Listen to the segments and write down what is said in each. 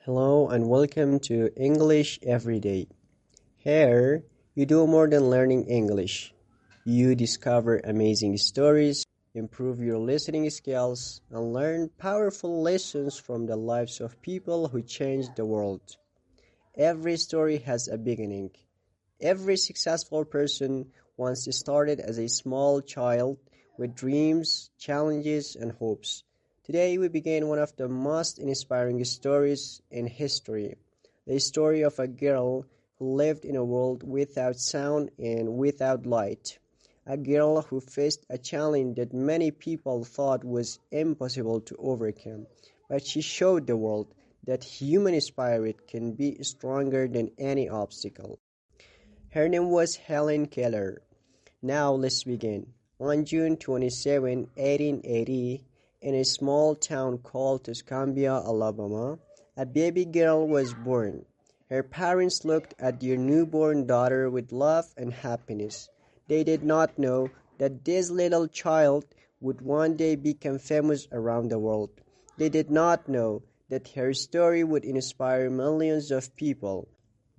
Hello and welcome to English Everyday. Here, you do more than learning English. You discover amazing stories, improve your listening skills, and learn powerful lessons from the lives of people who changed the world. Every story has a beginning. Every successful person once started as a small child with dreams, challenges, and hopes. Today we begin one of the most inspiring stories in history, the story of a girl who lived in a world without sound and without light. A girl who faced a challenge that many people thought was impossible to overcome, but she showed the world that human spirit can be stronger than any obstacle. Her name was Helen Keller. Now let's begin. On June 27, 1880, in a small town called Tuscumbia, Alabama, a baby girl was born. Her parents looked at their newborn daughter with love and happiness. They did not know that this little child would one day become famous around the world. They did not know that her story would inspire millions of people.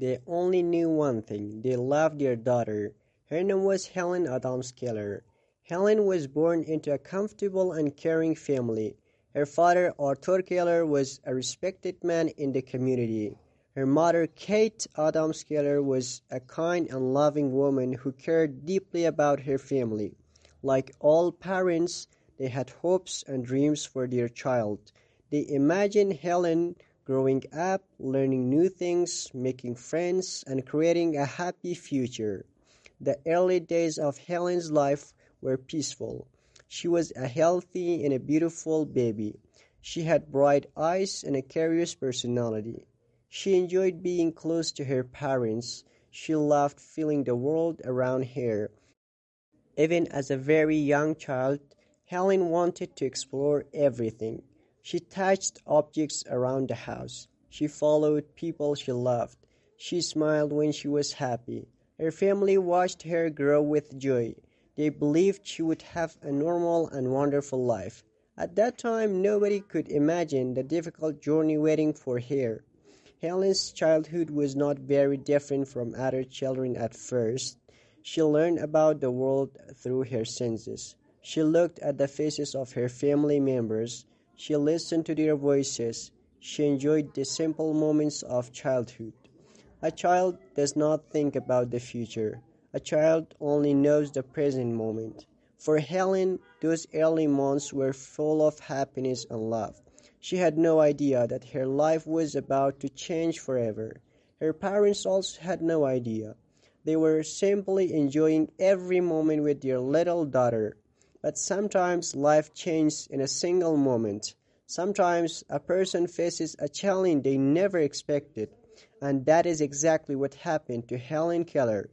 They only knew one thing: they loved their daughter. Her name was Helen Adams Keller. Helen was born into a comfortable and caring family. Her father, Arthur Keller, was a respected man in the community. Her mother, Kate Adams Keller, was a kind and loving woman who cared deeply about her family. Like all parents, they had hopes and dreams for their child. They imagined Helen growing up, learning new things, making friends, and creating a happy future. The early days of Helen's life were peaceful. She was a healthy and a beautiful baby. She had bright eyes and a curious personality. She enjoyed being close to her parents. She loved feeling the world around her. Even as a very young child, Helen wanted to explore everything. She touched objects around the house. She followed people she loved. She smiled when she was happy. Her family watched her grow with joy. They believed she would have a normal and wonderful life. At that time, nobody could imagine the difficult journey waiting for her. Helen's childhood was not very different from other children at first. She learned about the world through her senses. She looked at the faces of her family members. She listened to their voices. She enjoyed the simple moments of childhood. A child does not think about the future. A child only knows the present moment. For Helen, those early months were full of happiness and love. She had no idea that her life was about to change forever. Her parents also had no idea. They were simply enjoying every moment with their little daughter. But sometimes life changes in a single moment. Sometimes a person faces a challenge they never expected, and that is exactly what happened to Helen Keller.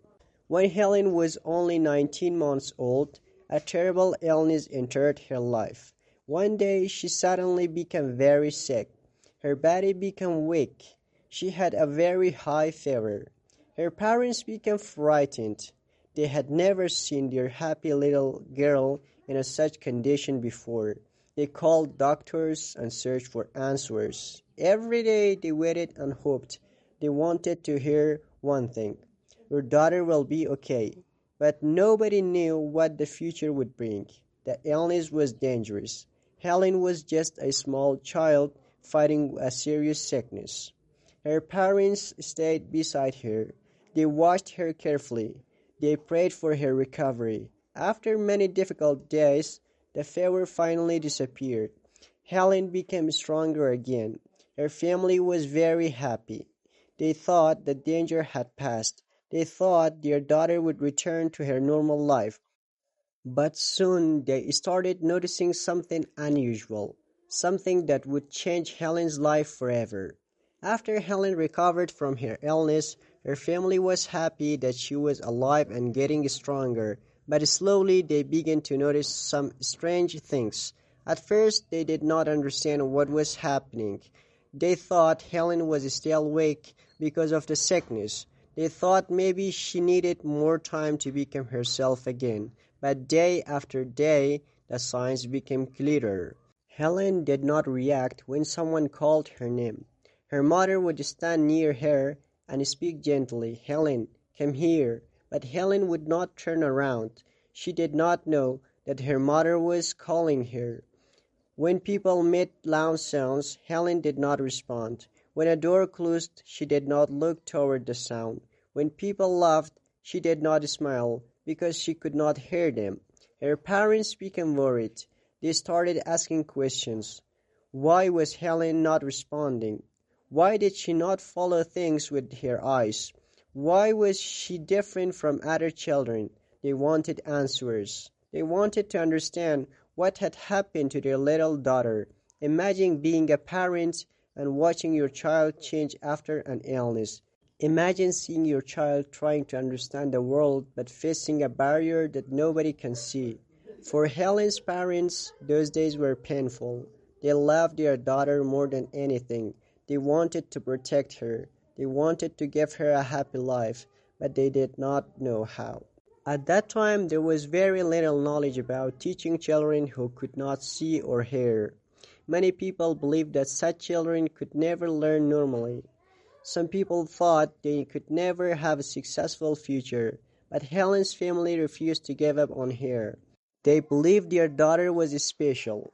When Helen was only 19 months old, a terrible illness entered her life. One day she suddenly became very sick. Her body became weak. She had a very high fever. Her parents became frightened. They had never seen their happy little girl in such condition before. They called doctors and searched for answers. Every day they waited and hoped. They wanted to hear one thing: your daughter will be okay. But nobody knew what the future would bring. The illness was dangerous. Helen was just a small child fighting a serious sickness. Her parents stayed beside her. They watched her carefully. They prayed for her recovery. After many difficult days, the fever finally disappeared. Helen became stronger again. Her family was very happy. They thought the danger had passed. They thought their daughter would return to her normal life. But soon they started noticing something unusual, something that would change Helen's life forever. After Helen recovered from her illness, her family was happy that she was alive and getting stronger, but slowly they began to notice some strange things. At first, they did not understand what was happening. They thought Helen was still weak because of the sickness. They thought maybe she needed more time to become herself again. But day after day, the signs became clearer. Helen did not react when someone called her name. Her mother would stand near her and speak gently, "Helen, come here." But Helen would not turn around. She did not know that her mother was calling her. When people made loud sounds, Helen did not respond. When a door closed, she did not look toward the sound. When people laughed, she did not smile because she could not hear them. Her parents became worried. They started asking questions. Why was Helen not responding? Why did she not follow things with her eyes? Why was she different from other children? They wanted answers. They wanted to understand what had happened to their little daughter. Imagine being a parent and watching your child change after an illness. Imagine seeing your child trying to understand the world but facing a barrier that nobody can see. For Helen's parents, those days were painful. They loved their daughter more than anything. They wanted to protect her. They wanted to give her a happy life, but they did not know how. At that time, there was very little knowledge about teaching children who could not see or hear. Many people believed that such children could never learn normally. Some people thought they could never have a successful future, but Helen's family refused to give up on her. They believed their daughter was special.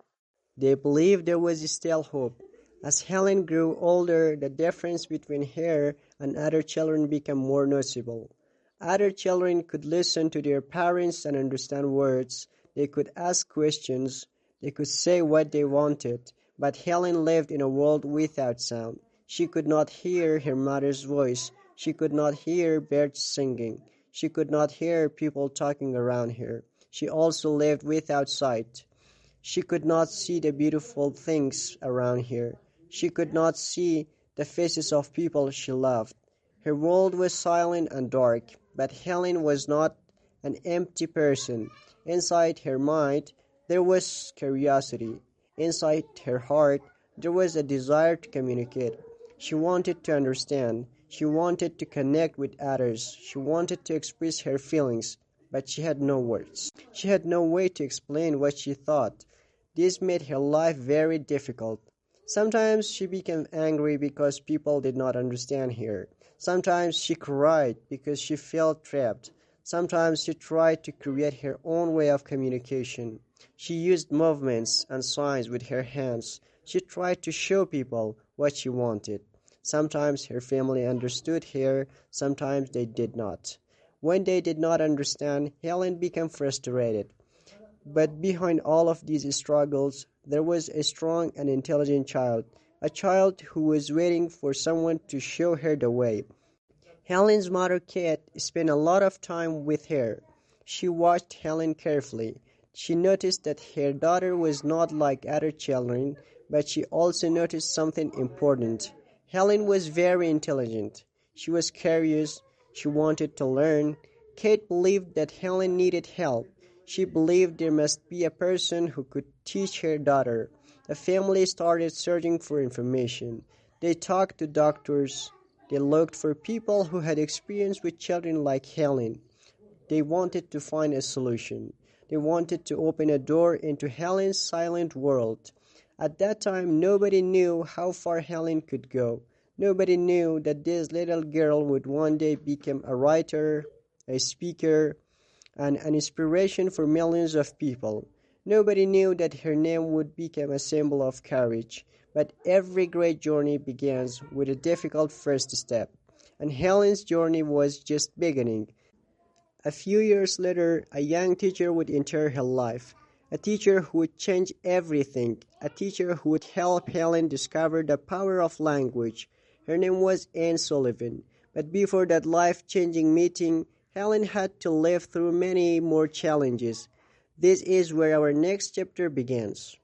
They believed there was still hope. As Helen grew older, the difference between her and other children became more noticeable. Other children could listen to their parents and understand words. They could ask questions. They could say what they wanted. But Helen lived in a world without sound. She could not hear her mother's voice. She could not hear birds singing. She could not hear people talking around her. She also lived without sight. She could not see the beautiful things around her. She could not see the faces of people she loved. Her world was silent and dark, but Helen was not an empty person. Inside her mind, there was curiosity. Inside her heart, there was a desire to communicate. She wanted to understand. She wanted to connect with others. She wanted to express her feelings, but she had no words. She had no way to explain what she thought. This made her life very difficult. Sometimes she became angry because people did not understand her. Sometimes she cried because she felt trapped. Sometimes she tried to create her own way of communication. She used movements and signs with her hands. She tried to show people what she wanted. Sometimes her family understood her, sometimes they did not. When they did not understand, Helen became frustrated. But behind all of these struggles, there was a strong and intelligent child, a child who was waiting for someone to show her the way. Helen's mother, Kate, spent a lot of time with her. She watched Helen carefully. She noticed that her daughter was not like other children, but she also noticed something important. Helen was very intelligent. She was curious. She wanted to learn. Kate believed that Helen needed help. She believed there must be a person who could teach her daughter. The family started searching for information. They talked to doctors. They looked for people who had experience with children like Helen. They wanted to find a solution. They wanted to open a door into Helen's silent world. At that time, nobody knew how far Helen could go. Nobody knew that this little girl would one day become a writer, a speaker, and an inspiration for millions of people. Nobody knew that her name would become a symbol of courage. But every great journey begins with a difficult first step. And Helen's journey was just beginning. A few years later, a young teacher would enter her life. A teacher who would change everything. A teacher who would help Helen discover the power of language. Her name was Anne Sullivan. But before that life-changing meeting, Helen had to live through many more challenges. This is where our next chapter begins.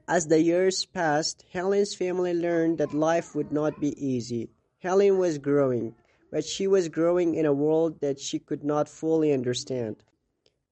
As the years passed, Helen's family learned that life would not be easy. Helen was growing, but she was growing in a world that she could not fully understand.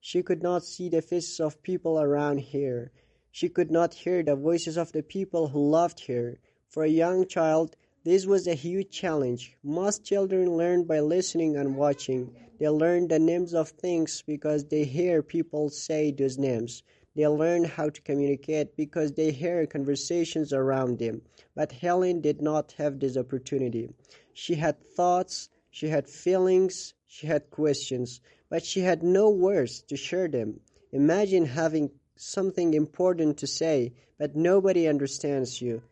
She could not see the faces of people around her. She could not hear the voices of the people who loved her. For a young child, this was a huge challenge. Most children learn by listening and watching. They learn the names of things because they hear people say those names. They learn how to communicate because they hear conversations around them. But Helen did not have this opportunity. She had thoughts, she had feelings, she had questions, but she had no words to share them. Imagine having something important to say, but nobody understands you.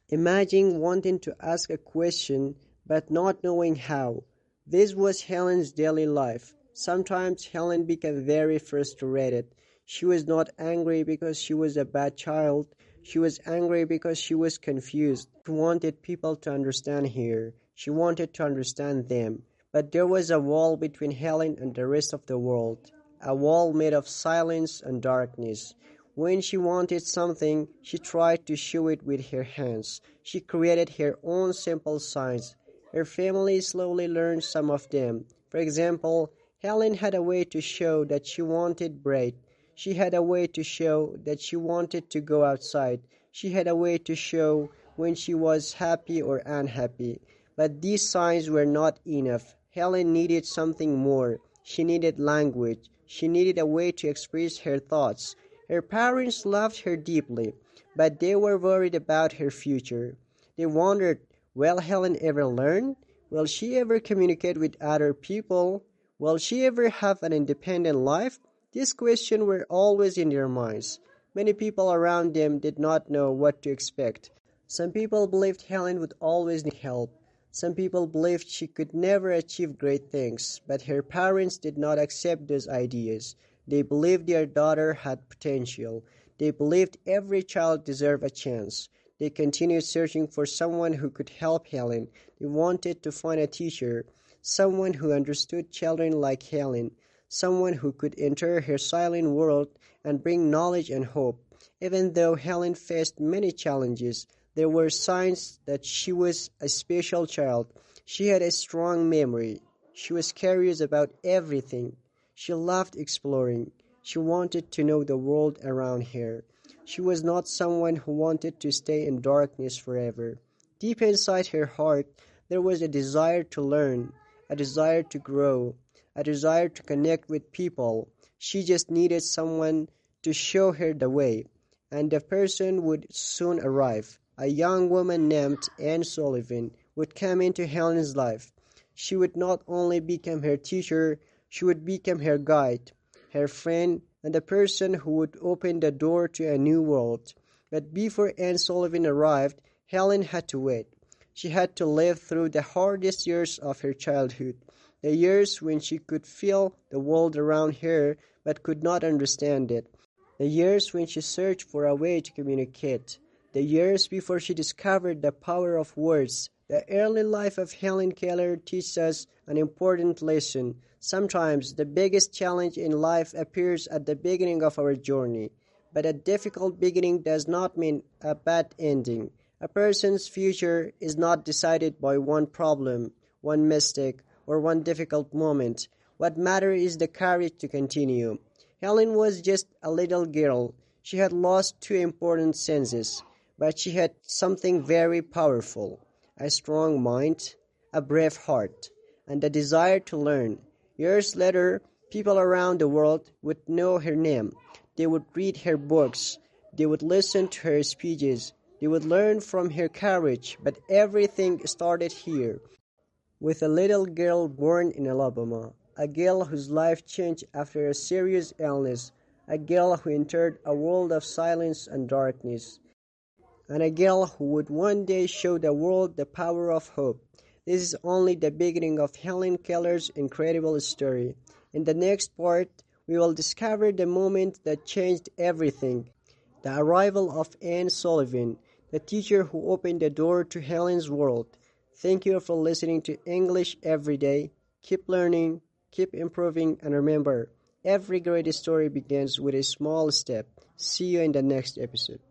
Imagine wanting to ask a question but not knowing how. This was Helen's daily life. Sometimes Helen became very frustrated. She was not angry because she was a bad child. She was angry because she was confused. She wanted people to understand her. She wanted to understand them. But there was a wall between Helen and the rest of the world. A wall made of silence and darkness. When she wanted something, she tried to show it with her hands. She created her own simple signs. Her family slowly learned some of them. For example, Helen had a way to show that she wanted bread. She had a way to show that she wanted to go outside. She had a way to show when she was happy or unhappy. But these signs were not enough. Helen needed something more. She needed language. She needed a way to express her thoughts. Her parents loved her deeply, but they were worried about her future. They wondered, will Helen ever learn? Will she ever communicate with other people? Will she ever have an independent life? These questions were always in their minds. Many people around them did not know what to expect. Some people believed Helen would always need help. Some people believed she could never achieve great things, but her parents did not accept those ideas. They believed their daughter had potential. They believed every child deserved a chance. They continued searching for someone who could help Helen. They wanted to find a teacher, someone who understood children like Helen, someone who could enter her silent world and bring knowledge and hope. Even though Helen faced many challenges, there were signs that she was a special child. She had a strong memory. She was curious about everything. She loved exploring. She wanted to know the world around her. She was not someone who wanted to stay in darkness forever. Deep inside her heart, there was a desire to learn, a desire to grow, a desire to connect with people. She just needed someone to show her the way, and the person would soon arrive. A young woman named Anne Sullivan would come into Helen's life. She would not only become her teacher, she would become her guide, her friend, and the person who would open the door to a new world. But before Anne Sullivan arrived, Helen had to wait. She had to live through the hardest years of her childhood, the years when she could feel the world around her but could not understand it, the years when she searched for a way to communicate, the years before she discovered the power of words. The early life of Helen Keller teaches us an important lesson. Sometimes the biggest challenge in life appears at the beginning of our journey, but a difficult beginning does not mean a bad ending. A person's future is not decided by one problem, one mistake, or one difficult moment. What matters is the courage to continue. Helen was just a little girl. She had lost two important senses, but she had something very powerful, a strong mind, a brave heart, and a desire to learn. Years later, people around the world would know her name. They would read her books. They would listen to her speeches. They would learn from her courage. But everything started here, with a little girl born in Alabama, a girl whose life changed after a serious illness, a girl who entered a world of silence and darkness, and a girl who would one day show the world the power of hope. This is only the beginning of Helen Keller's incredible story. In the next part, we will discover the moment that changed everything, the arrival of Anne Sullivan, the teacher who opened the door to Helen's world. Thank you for listening to English Every Day. Keep learning, keep improving, and remember, every great story begins with a small step. See you in the next episode.